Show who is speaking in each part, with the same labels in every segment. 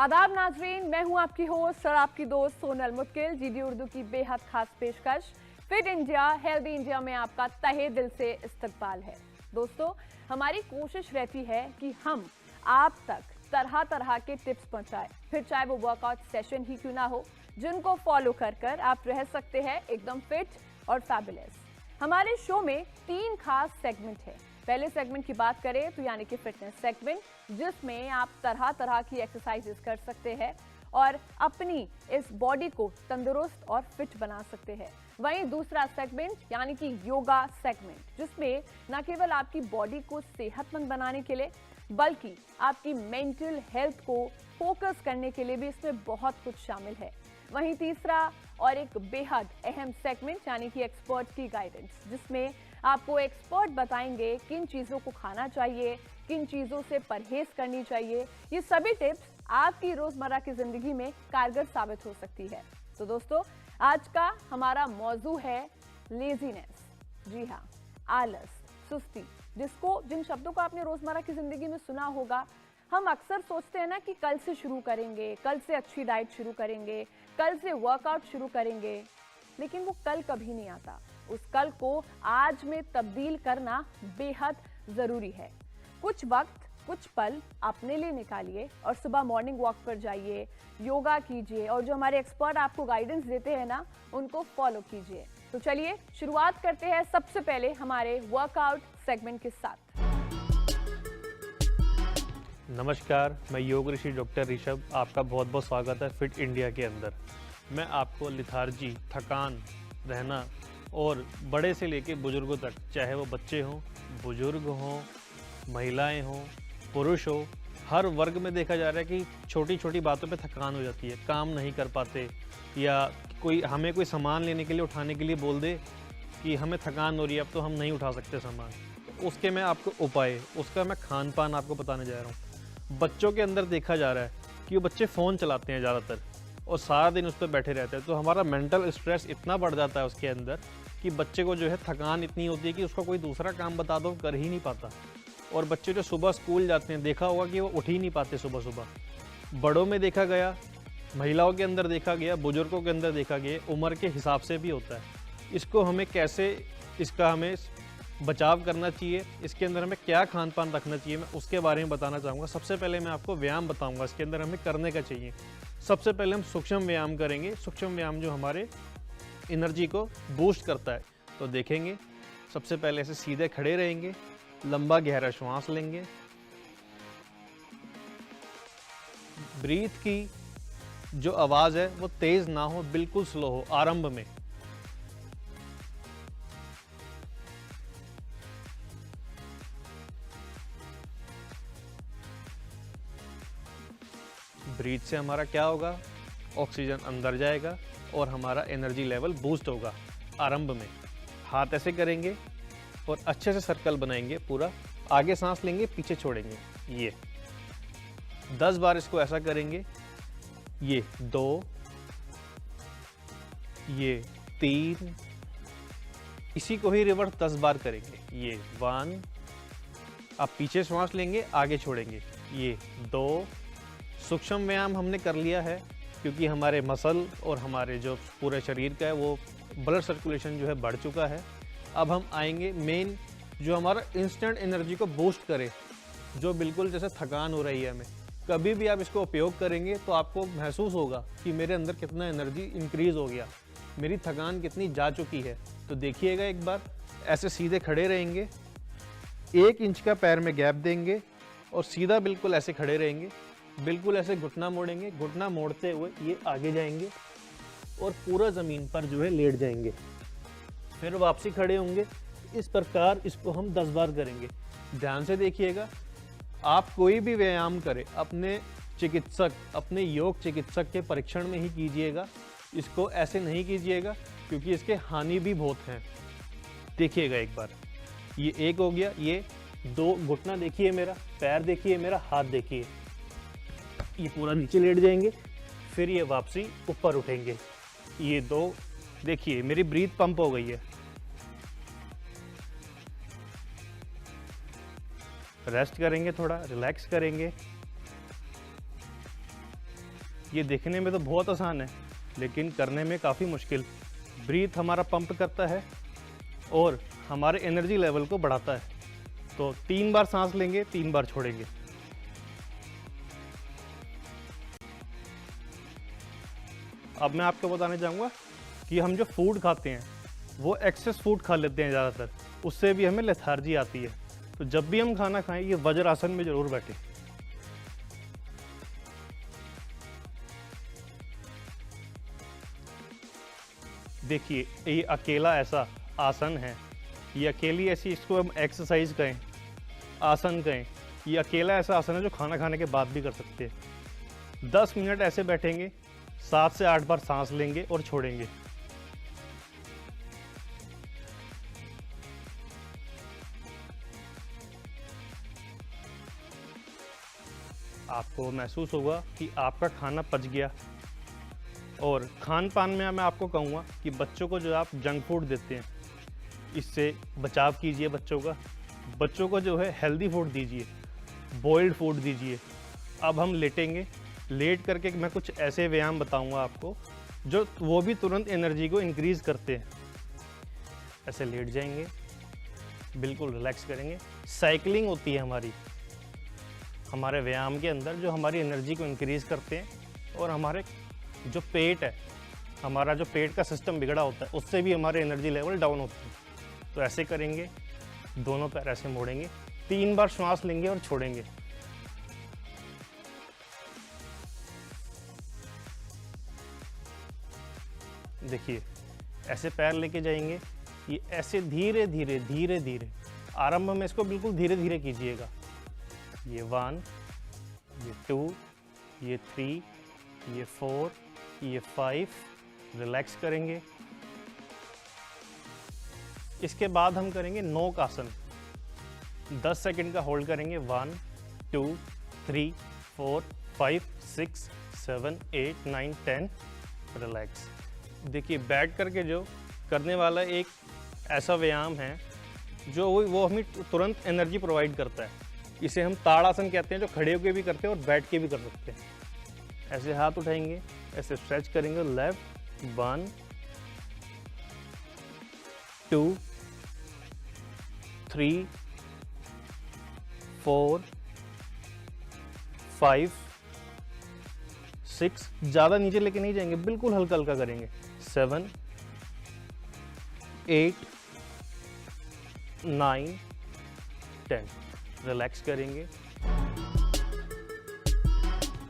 Speaker 1: आदाब नाजरीन, मैं हूं आपकी होस्ट और आपकी दोस्त सोनल मुत्किल। जीडी उर्दू की बेहद खास पेशकश फिट इंडिया हेल्दी इंडिया में आपका तहे दिल से इस्तकबाल है। दोस्तों, हमारी कोशिश रहती है कि हम आप तक तरह तरह के टिप्स पहुंचाएं, फिर चाहे वो वर्कआउट सेशन ही क्यों ना हो, जिनको फॉलो कर कर आप रह सकते हैं एकदम फिट और फैबुलस। हमारे शो में 3 खास सेगमेंट है। पहले सेगमेंट की बात करें तो यानी कि फिटनेस सेगमेंट, जिसमें आप तरह तरह की एक्सरसाइजेस कर सकते हैं और अपनी इस बॉडी को तंदुरुस्त और फिट बना सकते हैं। वहीं दूसरा सेगमेंट यानी कि योगा सेगमेंट, जिसमें न केवल आपकी बॉडी को सेहतमंद बनाने के लिए बल्कि आपकी मेंटल हेल्थ को फोकस करने के लिए भी इसमें बहुत कुछ शामिल है। वहीं तीसरा और एक बेहद अहम सेगमेंट यानी कि एक्सपर्ट की गाइडेंस, जिसमें आपको एक्सपर्ट बताएंगे किन चीज़ों को खाना चाहिए, किन चीज़ों से परहेज करनी चाहिए। ये सभी टिप्स आपकी रोज़मर्रा की ज़िंदगी में कारगर साबित हो सकती है। तो दोस्तों, आज का हमारा मौजू है लेजीनेस। जी हाँ, आलस, सुस्ती, जिन शब्दों को आपने रोज़मर्रा की ज़िंदगी में सुना होगा। हम अक्सर सोचते हैं ना कि कल से शुरू करेंगे, कल से अच्छी डाइट शुरू करेंगे, कल से वर्कआउट शुरू करेंगे, लेकिन वो कल कभी नहीं आता। उस कल को आज में तब्दील करना बेहद जरूरी है। कुछ वक्त, कुछ पल अपने लिए निकालिए और सुबह मॉर्निंग वॉक पर जाइए, योगा कीजिए और जो हमारे एक्सपर्ट आपको गाइडेंस देते हैं ना, उनको फॉलो कीजिए। तो चलिए शुरुआत करते हैं सबसे पहले हमारे वर्कआउट सेगमेंट के साथ।
Speaker 2: नमस्कार, मैं योग ऋषि डॉक्टर ऋषभ, आपका बहुत बहुत स्वागत है फिट इंडिया के अंदर। मैं आपको लिथार्जी, थकान रहना और बड़े से लेके बुजुर्गों तक, चाहे वो बच्चे हों, बुजुर्ग हों, महिलाएं हों, पुरुष हो, हर वर्ग में देखा जा रहा है कि छोटी छोटी बातों पे थकान हो जाती है, काम नहीं कर पाते, या हमें कोई सामान लेने के लिए, उठाने के लिए बोल दे कि हमें थकान हो रही है, अब तो हम नहीं उठा सकते सामान। तो उसके मैं आपको उपाय, उसका मैं खान पान आपको बताने जा रहा हूँ। बच्चों के अंदर देखा जा रहा है कि वो बच्चे फ़ोन चलाते हैं ज़्यादातर और सारा दिन उस पर बैठे रहते हैं, तो हमारा मेंटल स्ट्रेस इतना बढ़ जाता है उसके अंदर कि बच्चे को जो है थकान इतनी होती है कि उसका कोई दूसरा काम बता दो कर ही नहीं पाता। और बच्चे जो सुबह स्कूल जाते हैं, देखा होगा कि वो उठ ही नहीं पाते सुबह सुबह। बड़ों में देखा गया, महिलाओं के अंदर देखा गया, बुजुर्गों के अंदर देखा गया, उम्र के हिसाब से भी होता है। इसको हमें कैसे, इसका हमें बचाव करना चाहिए, इसके अंदर हमें क्या खान पान रखना चाहिए, मैं उसके बारे में बताना चाहूँगा। सबसे पहले मैं आपको व्यायाम बताऊँगा इसके अंदर हमें करने का चाहिए। सबसे पहले हम सूक्ष्म व्यायाम करेंगे। सूक्ष्म व्यायाम जो हमारे एनर्जी को बूस्ट करता है, तो देखेंगे सबसे पहले ऐसे सीधे खड़े रहेंगे, लंबा गहरा श्वास लेंगे, ब्रीथ की जो आवाज़ है वो तेज़ ना हो, बिल्कुल स्लो हो आरंभ में। ब्रीथ से हमारा क्या होगा, ऑक्सीजन अंदर जाएगा और हमारा एनर्जी लेवल बूस्ट होगा आरंभ में। हाथ ऐसे करेंगे और अच्छे से सर्कल बनाएंगे पूरा, आगे सांस लेंगे, पीछे छोड़ेंगे। ये 10 बार इसको ऐसा करेंगे। ये 2, ये 3, इसी को ही रिवर्स 10 बार करेंगे। ये 1, आप पीछे श्वास लेंगे, आगे छोड़ेंगे। ये 2। सूक्ष्म व्यायाम हमने कर लिया है क्योंकि हमारे मसल और हमारे जो पूरे शरीर का है वो ब्लड सर्कुलेशन जो है बढ़ चुका है। अब हम आएंगे मेन, जो हमारा इंस्टेंट एनर्जी को बूस्ट करे, जो बिल्कुल जैसे थकान हो रही है हमें, कभी भी आप इसको उपयोग करेंगे तो आपको महसूस होगा कि मेरे अंदर कितना एनर्जी इंक्रीज हो गया, मेरी थकान कितनी जा चुकी है। तो देखिएगा, एक बार ऐसे सीधे खड़े रहेंगे, 1 इंच का पैर में गैप देंगे और सीधा बिल्कुल ऐसे खड़े रहेंगे। बिल्कुल ऐसे घुटना मोड़ेंगे, घुटना मोड़ते हुए ये आगे जाएंगे और पूरा ज़मीन पर जो है लेट जाएंगे, फिर वापसी खड़े होंगे। इस प्रकार इसको हम 10 बार करेंगे। ध्यान से देखिएगा, आप कोई भी व्यायाम करें अपने चिकित्सक, अपने योग चिकित्सक के परीक्षण में ही कीजिएगा। इसको ऐसे नहीं कीजिएगा क्योंकि इसके हानि भी बहुत हैं। देखिएगा एक बार, ये 1 हो गया, ये 2, घुटना देखिए मेरा, पैर देखिए मेरा, हाथ देखिए, ये पूरा नीचे लेट जाएंगे, फिर ये वापसी ऊपर उठेंगे। ये 2, देखिए मेरी ब्रीथ पंप हो गई है। रेस्ट करेंगे, थोड़ा रिलैक्स करेंगे। ये देखने में तो बहुत आसान है लेकिन करने में काफ़ी मुश्किल। ब्रीथ हमारा पंप करता है और हमारे एनर्जी लेवल को बढ़ाता है। तो 3 बार सांस लेंगे, 3 बार छोड़ेंगे। अब मैं आपको बताने चाहूँगा कि हम जो फूड खाते हैं वो एक्सेस फूड खा लेते हैं ज़्यादातर, उससे भी हमें लेथार्जी आती है। तो जब भी हम खाना खाएं ये वज्रासन में ज़रूर बैठे। देखिए ये अकेला ऐसा आसन है, ये अकेली ऐसी, इसको हम एक्सरसाइज कहें, आसन कहें, ये अकेला ऐसा आसन है जो खाना खाने के बाद भी कर सकते हैं। 10 मिनट ऐसे बैठेंगे, 7 से 8 बार सांस लेंगे और छोड़ेंगे। आपको महसूस होगा कि आपका खाना पच गया। और खान पान में मैं आपको कहूँगा कि बच्चों को जो आप जंक फूड देते हैं इससे बचाव कीजिए। बच्चों को जो है हेल्दी फूड दीजिए, बॉइल्ड फूड दीजिए। अब हम लेटेंगे, लेट करके मैं कुछ ऐसे व्यायाम बताऊंगा आपको जो वो भी तुरंत एनर्जी को इंक्रीज करते हैं। ऐसे लेट जाएंगे, बिल्कुल रिलैक्स करेंगे। साइकिलिंग होती है हमारे व्यायाम के अंदर जो हमारी एनर्जी को इंक्रीज करते हैं और हमारे जो पेट है, हमारा जो पेट का सिस्टम बिगड़ा होता है उससे भी हमारे एनर्जी लेवल डाउन होते हैं। तो ऐसे करेंगे, दोनों पैर ऐसे मोड़ेंगे, 3 बार श्वास लेंगे और छोड़ेंगे। देखिए ऐसे पैर लेके जाएंगे, ये ऐसे धीरे धीरे धीरे धीरे, आरंभ में इसको बिल्कुल धीरे धीरे कीजिएगा। ये 1, ये 2, ये 3, ये 4, ये 5, रिलैक्स करेंगे। इसके बाद हम करेंगे नोक आसन। 10 सेकंड का होल्ड करेंगे। 1, 2, 3, 4, 5, 6, 7, 8, 9, 10, रिलैक्स। देखिए बैठ करके जो करने वाला एक ऐसा व्यायाम है जो वो हमें तुरंत एनर्जी प्रोवाइड करता है। इसे हम ताड़ासन कहते हैं, जो खड़े होकर भी करते हैं और बैठ के भी कर सकते हैं। ऐसे हाथ उठाएंगे, ऐसे स्ट्रेच करेंगे। लेफ्ट 1, 2, 3, 4, 5, 6, ज़्यादा नीचे लेके नहीं जाएंगे, बिल्कुल हल्का हल्का करेंगे। 7, 8, 9, 10, रिलैक्स करेंगे।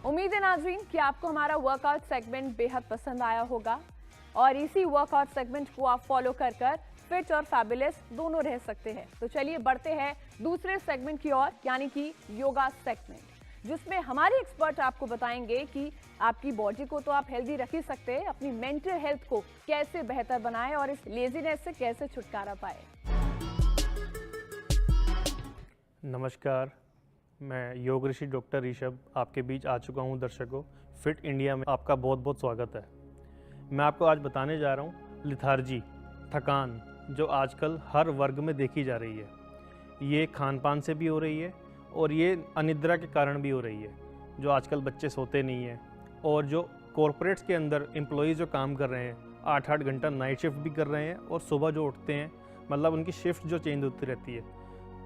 Speaker 1: उम्मीद है नाज़रीन कि आपको हमारा वर्कआउट सेगमेंट बेहद पसंद आया होगा और इसी वर्कआउट सेगमेंट को आप फॉलो कर फिट और फैबुलस दोनों रह सकते हैं। तो चलिए बढ़ते हैं दूसरे सेगमेंट की ओर, यानी कि योगा सेगमेंट, जिसमें हमारे एक्सपर्ट आपको बताएंगे कि आपकी बॉडी को तो आप हेल्दी रख ही सकते हैं, अपनी मेंटल हेल्थ को कैसे बेहतर बनाएं और इस लेजीनेस से कैसे छुटकारा पाए।
Speaker 2: नमस्कार, मैं योग ऋषि डॉक्टर ऋषभ आपके बीच आ चुका हूं। दर्शकों, फिट इंडिया में आपका बहुत बहुत स्वागत है। मैं आपको आज बताने जा रहा हूं लेथार्जी, थकान, जो आजकल हर वर्ग में देखी जा रही है। ये खान पान से भी हो रही है और ये अनिद्रा के कारण भी हो रही है। जो आजकल बच्चे सोते नहीं हैं और जो कॉरपोरेट्स के अंदर एम्प्लॉयज़ जो काम कर रहे हैं, 8-8 घंटा नाइट शिफ्ट भी कर रहे हैं और सुबह जो उठते हैं, मतलब उनकी शिफ्ट जो चेंज होती रहती है,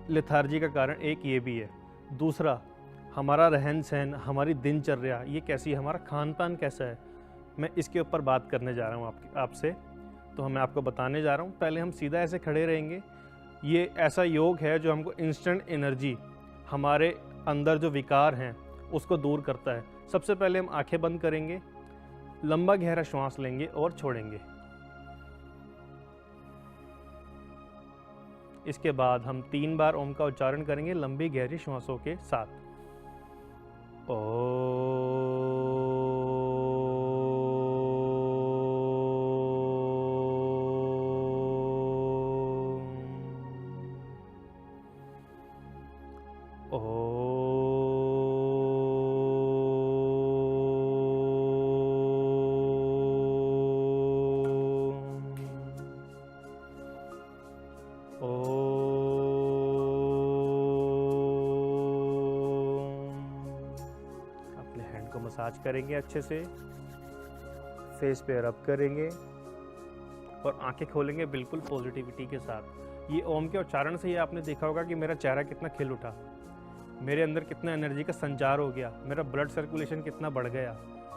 Speaker 2: लेथार्जी का कारण एक ये भी है। दूसरा, हमारा रहन सहन, हमारी दिनचर्या ये कैसी है, हमारा खान पान कैसा है, मैं इसके ऊपर बात करने जा रहा हूँ आपसे। तो मैं आपको बताने जा रहा हूँ। पहले हम सीधा ऐसे खड़े रहेंगे। ये ऐसा योग है जो हमको इंस्टेंट एनर्जी, हमारे अंदर जो विकार हैं उसको दूर करता है। सबसे पहले हम आंखें बंद करेंगे, लंबा गहरा श्वास लेंगे और छोड़ेंगे। इसके बाद हम 3 बार ओम का उच्चारण करेंगे लंबी गहरी श्वासों के साथ। मसाज करेंगे अच्छे से, फेस पे रब करेंगे और आंखें खोलेंगे बिल्कुल पॉजिटिविटी के साथ। ये ओम के उच्चारण से ही आपने देखा होगा कि मेरा चेहरा कितना खिल उठा, मेरे अंदर कितना एनर्जी का संचार हो गया, मेरा ब्लड सर्कुलेशन कितना बढ़ गया।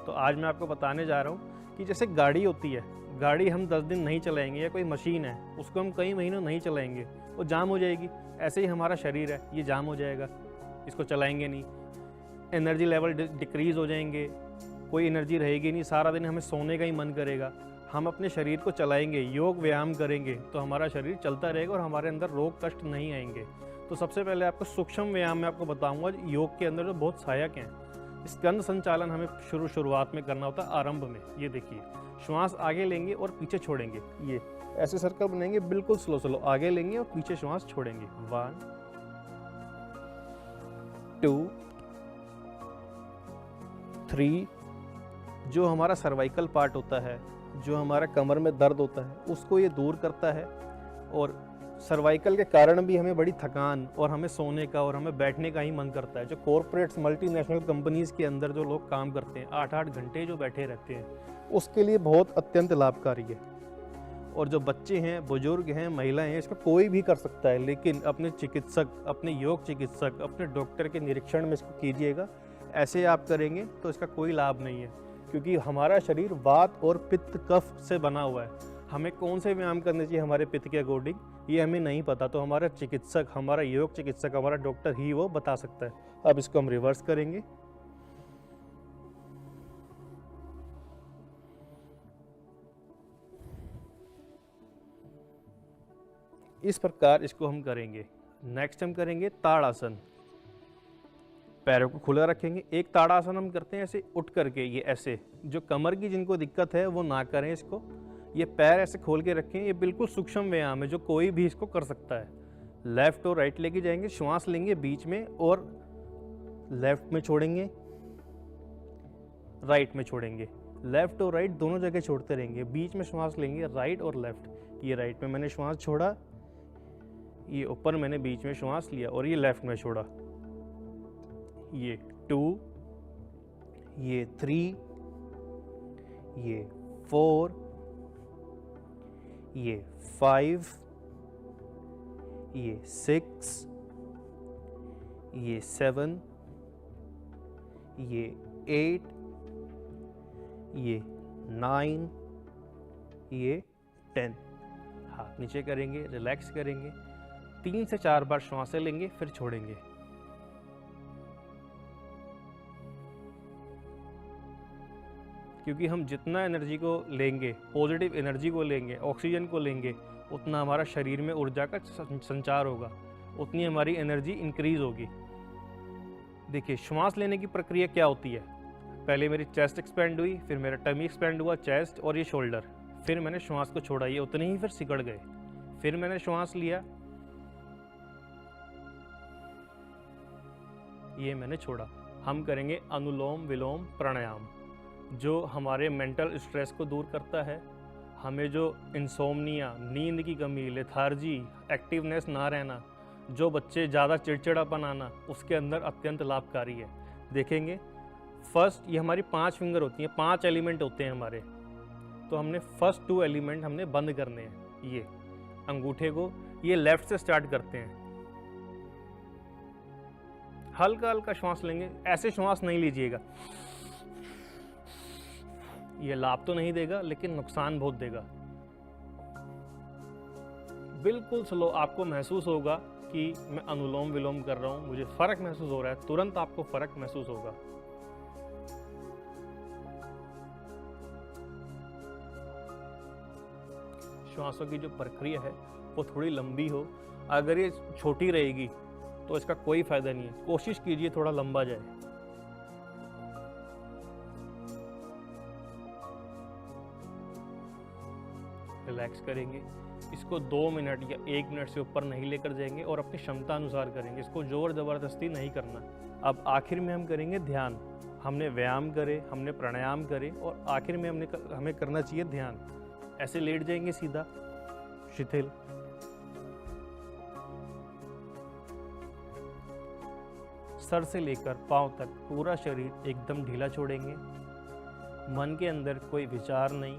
Speaker 2: तो आज मैं आपको बताने जा रहा हूँ कि जैसे गाड़ी होती है, गाड़ी हम 10 दिन नहीं चलाएंगे, या कोई मशीन है उसको हम कई महीनों नहीं चलाएंगे, वो जाम हो जाएगी। ऐसे ही हमारा शरीर है, ये जाम हो जाएगा, इसको चलाएंगे नहीं, एनर्जी लेवल डिक्रीज़ हो जाएंगे, कोई एनर्जी रहेगी नहीं, सारा दिन हमें सोने का ही मन करेगा। हम अपने शरीर को चलाएंगे, योग व्यायाम करेंगे तो हमारा शरीर चलता रहेगा और हमारे अंदर रोग कष्ट नहीं आएंगे। तो सबसे पहले आपको सूक्ष्म व्यायाम में आपको बताऊंगा योग के अंदर जो बहुत सहायक हैं। स्कंद संचालन हमें शुरुआत में करना होता है, आरंभ में। ये देखिए, श्वास आगे लेंगे और पीछे छोड़ेंगे, ये ऐसे सर्कल बनाएंगे, बिल्कुल स्लो स्लो आगे लेंगे और पीछे श्वास छोड़ेंगे। 1 2 3। जो हमारा सर्वाइकल पार्ट होता है, जो हमारा कमर में दर्द होता है, उसको ये दूर करता है। और सर्वाइकल के कारण भी हमें बड़ी थकान और हमें सोने का और हमें बैठने का ही मन करता है। जो कॉरपोरेट्स मल्टीनेशनल कंपनीज़ के अंदर जो लोग काम करते हैं, 8-8 घंटे जो बैठे रहते हैं, उसके लिए बहुत अत्यंत लाभकारी है। और जो बच्चे हैं, बुजुर्ग हैं, महिलाएं हैं, इसको कोई भी कर सकता है, लेकिन अपने चिकित्सक, अपने योग चिकित्सक, अपने डॉक्टर के निरीक्षण में इसको कीजिएगा। ऐसे आप करेंगे तो इसका कोई लाभ नहीं है, क्योंकि हमारा शरीर वात और पित्त कफ से बना हुआ है। हमें कौन से व्यायाम करने चाहिए हमारे पित्त के अकॉर्डिंग, ये हमें नहीं पता। तो हमारा चिकित्सक, हमारा योग चिकित्सक, हमारा डॉक्टर ही वो बता सकता है। अब इसको हम रिवर्स करेंगे। इस प्रकार इसको हम करेंगे। नेक्स्ट हम करेंगे ताड़ासन। पैरों को खुला रखेंगे। एक ताड़ासन हम करते हैं ऐसे उठ करके, ये ऐसे। जो कमर की जिनको दिक्कत है वो ना करें इसको। ये पैर ऐसे खोल के रखें। ये बिल्कुल सूक्ष्म व्यायाम है जो कोई भी इसको कर सकता है। लेफ्ट और राइट लेके जाएंगे, श्वास लेंगे बीच में और लेफ्ट में छोड़ेंगे, राइट में छोड़ेंगे। लेफ्ट और राइट दोनों जगह छोड़ते रहेंगे। बीच में श्वास लेंगे, राइट और लेफ्ट। ये राइट में मैंने श्वास छोड़ा, ये ऊपर मैंने बीच में श्वास लिया और ये लेफ्ट में छोड़ा। ये 2, ये 3, ये 4, ये 5, ये 6, ये 7, ये 8, ये 9, ये 10। हाथ नीचे करेंगे, रिलैक्स करेंगे। 3 से 4 बार श्वासें लेंगे, फिर छोड़ेंगे। क्योंकि हम जितना एनर्जी को लेंगे, पॉजिटिव एनर्जी को लेंगे, ऑक्सीजन को लेंगे, उतना हमारा शरीर में ऊर्जा का संचार होगा, उतनी हमारी एनर्जी इंक्रीज होगी। देखिए, श्वास लेने की प्रक्रिया क्या होती है। पहले मेरी चेस्ट एक्सपेंड हुई, फिर मेरा टमी एक्सपेंड हुआ, चेस्ट और ये शोल्डर। फिर मैंने श्वास को छोड़ा, ये उतने ही फिर सिकड़ गए। फिर मैंने श्वास लिया, ये मैंने छोड़ा। हम करेंगे अनुलोम विलोम प्राणायाम, जो हमारे मेंटल स्ट्रेस को दूर करता है। हमें जो इंसोम्निया, नींद की कमी, लेथार्जी, एक्टिवनेस ना रहना, जो बच्चे ज़्यादा चिड़चिड़ापन आना, उसके अंदर अत्यंत लाभकारी है। देखेंगे, फर्स्ट ये हमारी 5 फिंगर होती हैं, 5 एलिमेंट होते हैं हमारे। तो हमने फर्स्ट 2 एलिमेंट हमने बंद करने हैं। ये अंगूठे को, ये लेफ्ट से स्टार्ट करते हैं। हल्का हल्का श्वास लेंगे, ऐसे श्वास नहीं लीजिएगा, ये लाभ तो नहीं देगा लेकिन नुकसान बहुत देगा। बिल्कुल स्लो आपको महसूस होगा कि मैं अनुलोम विलोम कर रहा हूं, मुझे फर्क महसूस हो रहा है, तुरंत आपको फर्क महसूस होगा। श्वासों की जो प्रक्रिया है वो थोड़ी लंबी हो। अगर ये छोटी रहेगी तो इसका कोई फायदा नहीं है। कोशिश कीजिए थोड़ा लंबा जाए। रिलैक्स करेंगे। इसको 2 मिनट या 1 मिनट से ऊपर नहीं लेकर जाएंगे और अपनी क्षमता अनुसार करेंगे। इसको जोर जबरदस्ती नहीं करना। अब आखिर में हम करेंगे ध्यान। हमने व्यायाम करे, हमने प्राणायाम करे और आखिर में हमें करना चाहिए ध्यान। ऐसे लेट जाएंगे सीधा, शिथिल। सर से लेकर पाँव तक पूरा शरीर एकदम ढीला छोड़ेंगे। मन के अंदर कोई विचार नहीं,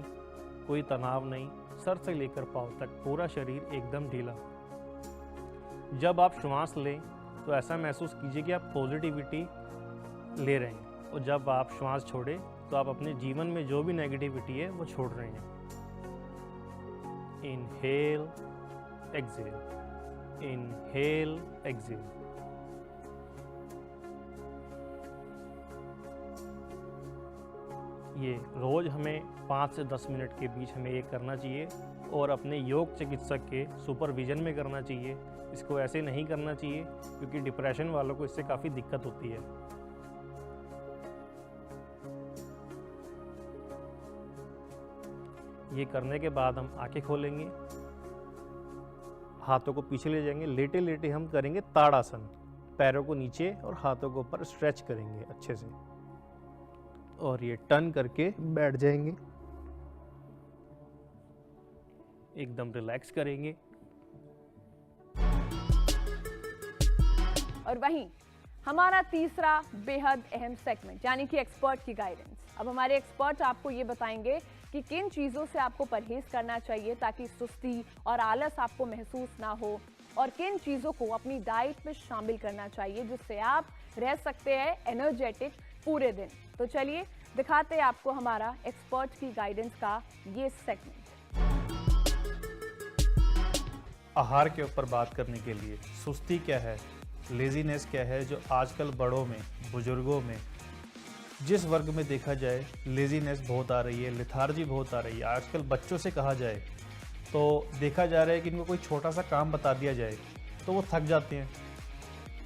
Speaker 2: कोई तनाव नहीं, सर से लेकर पाँव तक पूरा शरीर एकदम ढीला। जब आप श्वास लें तो ऐसा महसूस कीजिए कि आप पॉजिटिविटी ले रहे हैं, और जब आप श्वास छोड़ें तो आप अपने जीवन में जो भी नेगेटिविटी है वो छोड़ रहे हैं। Inhale exhale, inhale exhale. ये रोज हमें 5 से 10 मिनट के बीच हमें ये करना चाहिए, और अपने योग चिकित्सक के सुपरविजन में करना चाहिए। इसको ऐसे नहीं करना चाहिए क्योंकि डिप्रेशन वालों को इससे काफ़ी दिक्कत होती है। ये करने के बाद हम आंखें खोलेंगे, हाथों को पीछे ले जाएंगे, लेटे लेटे हम करेंगे ताड़ासन। पैरों को नीचे और हाथों को ऊपर स्ट्रेच करेंगे अच्छे से, और ये टर्न करके बैठ जाएंगे। एकदम रिलैक्स करेंगे।
Speaker 1: और वहीं हमारा तीसरा बेहद अहम सेगमेंट यानी कि एक्सपर्ट की गाइडेंस। अब हमारे एक्सपर्ट आपको ये बताएंगे कि किन चीज़ों से आपको परहेज करना चाहिए ताकि सुस्ती और आलस आपको महसूस ना हो, और किन चीज़ों को अपनी डाइट में शामिल करना चाहिए जिससे आप रह सकते हैं एनर्जेटिक पूरे दिन। तो चलिए दिखाते हैं आपको हमारा एक्सपर्ट की गाइडेंस का ये सेगमेंट।
Speaker 2: आहार के ऊपर बात करने के लिए सुस्ती क्या है, लेजीनेस क्या है, जो आजकल बड़ों में, बुजुर्गों में, जिस वर्ग में देखा जाए लेजीनेस बहुत आ रही है, लेथार्जी बहुत आ रही है। आजकल बच्चों से कहा जाए तो देखा जा रहा है कि इनको कोई छोटा सा काम बता दिया जाए तो वो थक जाते हैं।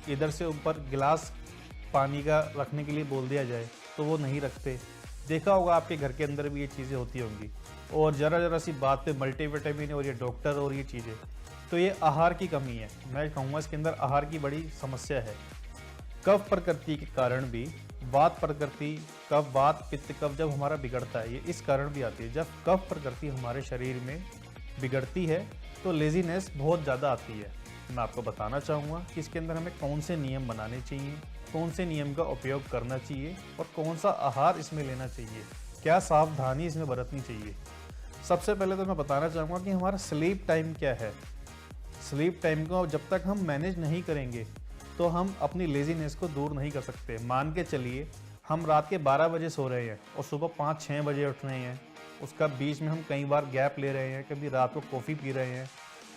Speaker 2: इधर से ऊपर गिलास पानी का रखने के लिए बोल दिया जाए तो वो नहीं रखते। देखा होगा आपके घर के अंदर भी ये चीज़ें होती होंगी। और ज़रा सी बात पे मल्टीविटामिन और ये डॉक्टर और ये चीज़ें, तो ये आहार की कमी है। मैं कहूँगा इसके अंदर आहार की बड़ी समस्या है। कफ प्रकृति के कारण भी, वात प्रकृति, कफ वात पित्त कफ जब हमारा बिगड़ता है, ये इस कारण भी आती है। जब कफ प्रकृति हमारे शरीर में बिगड़ती है तो लेजीनेस बहुत ज़्यादा आती है। मैं आपको बताना चाहूँगा कि इसके अंदर हमें कौन से नियम बनाने चाहिए, कौन से नियम का उपयोग करना चाहिए और कौन सा आहार इसमें लेना चाहिए, क्या सावधानी इसमें बरतनी चाहिए। सबसे पहले तो मैं बताना चाहूँगा कि हमारा स्लीप टाइम क्या है। स्लीप टाइम को जब तक हम मैनेज नहीं करेंगे तो हम अपनी लेजीनेस को दूर नहीं कर सकते। मान के चलिए हम रात के 12 बजे सो रहे हैं और सुबह 5-6 बजे उठ रहे हैं, उसका बीच में हम कई बार गैप ले रहे हैं, कभी रात को कॉफ़ी पी रहे हैं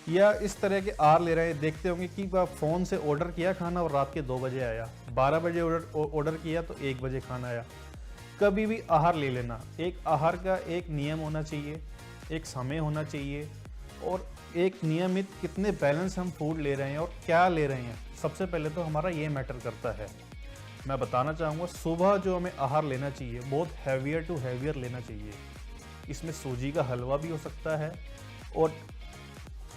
Speaker 2: या इस तरह के आहार ले रहे हैं। देखते होंगे कि फ़ोन से ऑर्डर किया खाना और रात के 2 बजे आया, 12 बजे ऑर्डर किया तो 1 बजे खाना आया। कभी भी आहार ले लेना, एक आहार का एक नियम होना चाहिए, एक समय होना चाहिए और एक नियमित कितने बैलेंस हम फूड ले रहे हैं और क्या ले रहे हैं। सबसे पहले तो हमारा ये मैटर करता है। मैं बताना चाहूँगा सुबह जो हमें आहार लेना चाहिए बहुत हैवियर टू हैवियर लेना चाहिए। इसमें सूजी का हलवा भी हो सकता है, और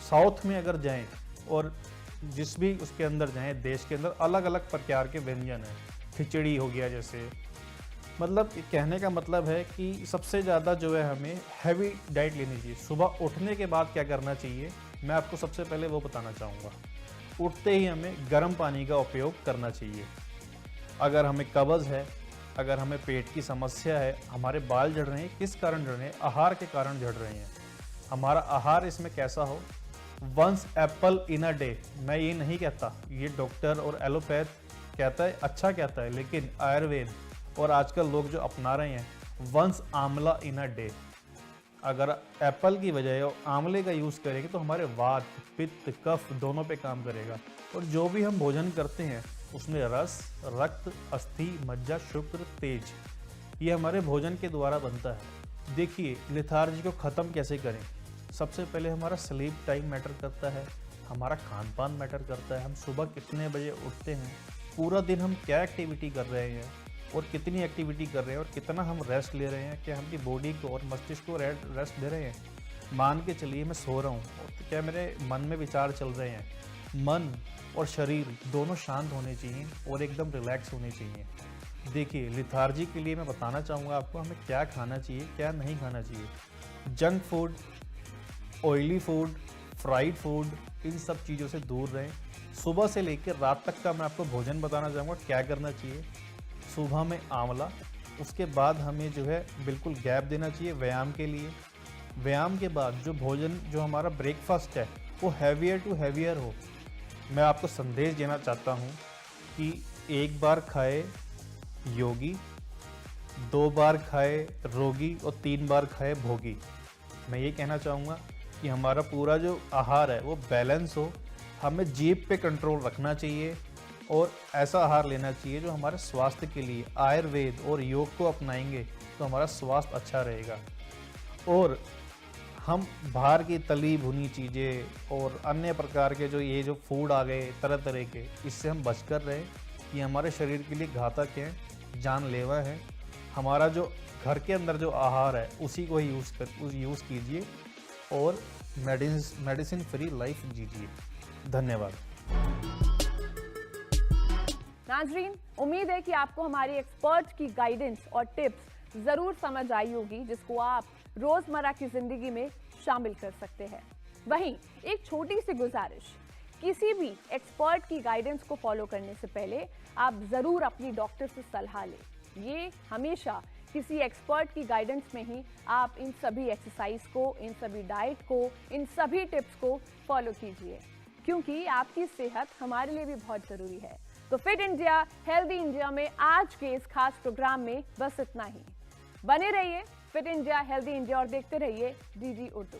Speaker 2: साउथ में अगर जाएं और जिस भी उसके अंदर जाएं देश के अंदर अलग अलग प्रकार के व्यंजन हैं। खिचड़ी हो गया जैसे, मतलब कहने का मतलब है कि सबसे ज़्यादा जो है हमें हैवी डाइट लेनी चाहिए। सुबह उठने के बाद क्या करना चाहिए, मैं आपको सबसे पहले वो बताना चाहूँगा। उठते ही हमें गर्म पानी का उपयोग करना चाहिए। अगर हमें कब्ज़ है, अगर हमें पेट की समस्या है, हमारे बाल झड़ रहे हैं, किस कारण झड़ रहे हैं, आहार के कारण झड़ रहे हैं। हमारा आहार इसमें कैसा हो, once apple in a day. मैं ये नहीं कहता, ये डॉक्टर और एलोपैथ कहता है, अच्छा कहता है, लेकिन आयुर्वेद और आजकल लोग जो अपना रहे हैं वंस आंवला इन अ डे। अगर एप्पल की बजाय आंवले का यूज़ करेंगे तो हमारे वात, पित्त, कफ दोनों पे काम करेगा। और जो भी हम भोजन करते हैं उसमें रस, रक्त, अस्थि, मज्जा, शुक्र, तेज, ये हमारे भोजन के द्वारा बनता है। देखिए लेथार्जी को ख़त्म कैसे करें। सबसे पहले हमारा स्लीप टाइम मैटर करता है, हमारा खान पान मैटर करता है। हम सुबह कितने बजे उठते हैं, पूरा दिन हम क्या एक्टिविटी कर रहे हैं और कितनी एक्टिविटी कर रहे हैं और कितना हम रेस्ट ले रहे हैं, क्या हम अपनी बॉडी को और मस्तिष्क को रेस्ट दे रहे हैं। मान के चलिए मैं सो रहा हूँ और क्या मेरे मन में विचार चल रहे हैं। मन और शरीर दोनों शांत होने चाहिए और एकदम रिलैक्स होने चाहिए। देखिए लेथार्जी के लिए मैं बताना चाहूँगा आपको हमें क्या खाना चाहिए, क्या नहीं खाना चाहिए। Junk food, oily food, fried food,
Speaker 3: इन सब चीज़ों से दूर रहें। सुबह से लेकर रात तक का मैं आपको भोजन बताना चाहूँगा क्या करना चाहिए। सुबह में आंवला, उसके बाद हमें जो है बिल्कुल गैप देना चाहिए व्यायाम के लिए। व्यायाम के बाद जो भोजन, जो हमारा ब्रेकफास्ट है, वो हैवियर टू हैवियर हो। मैं आपको संदेश देना चाहता हूँ कि 1 बार खाए योगी, 2 बार खाए रोगी और 3 बार खाए भोगी। मैं ये कहना चाहूँगा कि हमारा पूरा जो आहार है वो बैलेंस हो। हमें जीभ पे कंट्रोल रखना चाहिए और ऐसा आहार लेना चाहिए जो हमारे स्वास्थ्य के लिए, आयुर्वेद और योग को अपनाएंगे तो हमारा स्वास्थ्य अच्छा रहेगा। और हम बाहर की तली भुनी चीज़ें और अन्य प्रकार के जो फूड आ गए तरह तरह के, इससे हम बचकर रहें। ये हमारे शरीर के लिए घातक है, जानलेवा है। हमारा जो घर के अंदर जो आहार है उसी को ही यूज़ कीजिए और मेडिसिन फ्री लाइफ जीजिए। धन्यवाद।
Speaker 1: नाजरीन, उम्मीद है कि आपको हमारी एक्सपर्ट की गाइडेंस और टिप्स जरूर समझ आई होगी, जिसको आप रोजमर्रा की जिंदगी में शामिल कर सकते हैं। वहीं एक छोटी सी गुजारिश, किसी भी एक्सपर्ट की गाइडेंस को फॉलो करने से पहले आप जरूर अपनी डॉक्टर से सलाह लें। ये हमेशा किसी एक्सपर्ट की गाइडेंस में ही आप इन सभी एक्सरसाइज को, इन सभी डाइट को, इन सभी टिप्स को फॉलो कीजिए, क्योंकि आपकी सेहत हमारे लिए भी बहुत जरूरी है। तो फिट इंडिया हेल्दी इंडिया में आज के इस खास प्रोग्राम में बस इतना ही। बने रहिए फिट इंडिया हेल्दी इंडिया और देखते रहिए डीडी उर्दू।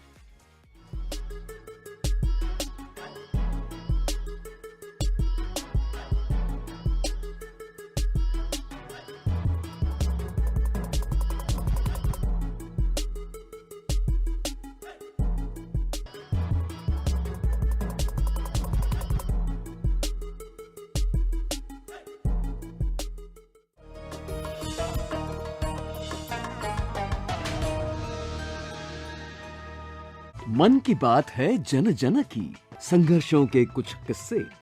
Speaker 4: मन की बात है जन जन की, संघर्षों के कुछ किस्से,